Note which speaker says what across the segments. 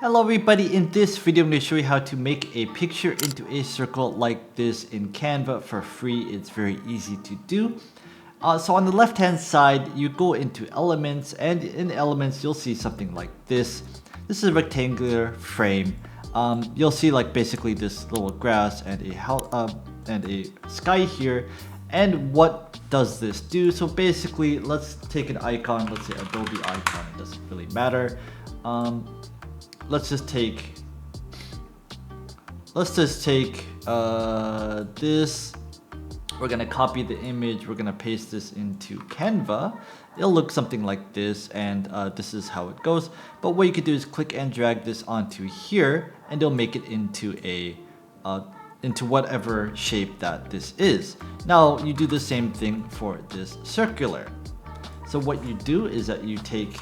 Speaker 1: Hello everybody, in this video I'm going to show you how to make a picture into a circle like this in Canva for free. It's very easy to do. So on the left hand side you go into elements, and in elements you'll see something like this. This is a rectangular frame. You'll see like basically this little grass and a house and a sky here. And what does this do? So basically, let's take an icon, let's say Adobe icon, it doesn't really matter. Let's just take this. We're gonna copy the image, we're gonna paste this into Canva. It'll look something like this, and this is how it goes. But what you could do is click and drag this onto here, and it'll make it into a into whatever shape that this is. Now you do the same thing for this circular. So what you do is that you take,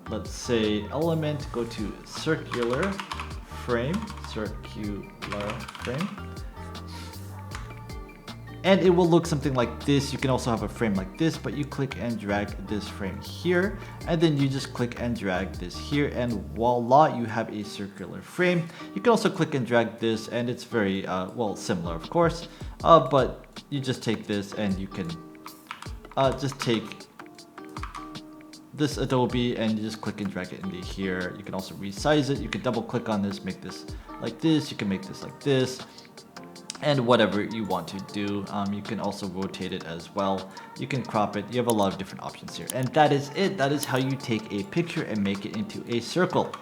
Speaker 1: let's say, element, go to circular frame, and it will look something like this. You can also have a frame like this, but you click and drag this frame here, and then you just click and drag this here, and voila, you have a circular frame. You can also click and drag this, and it's very well, similar of course, but you just take this and you can just take this Adobe and you just click and drag it into here. You can also resize it. You can double click on this, make this like this. You can make this like this, and whatever you want to do. You can also rotate it as well. You can crop it. You have a lot of different options here, and that is it. That is how you take a picture and make it into a circle.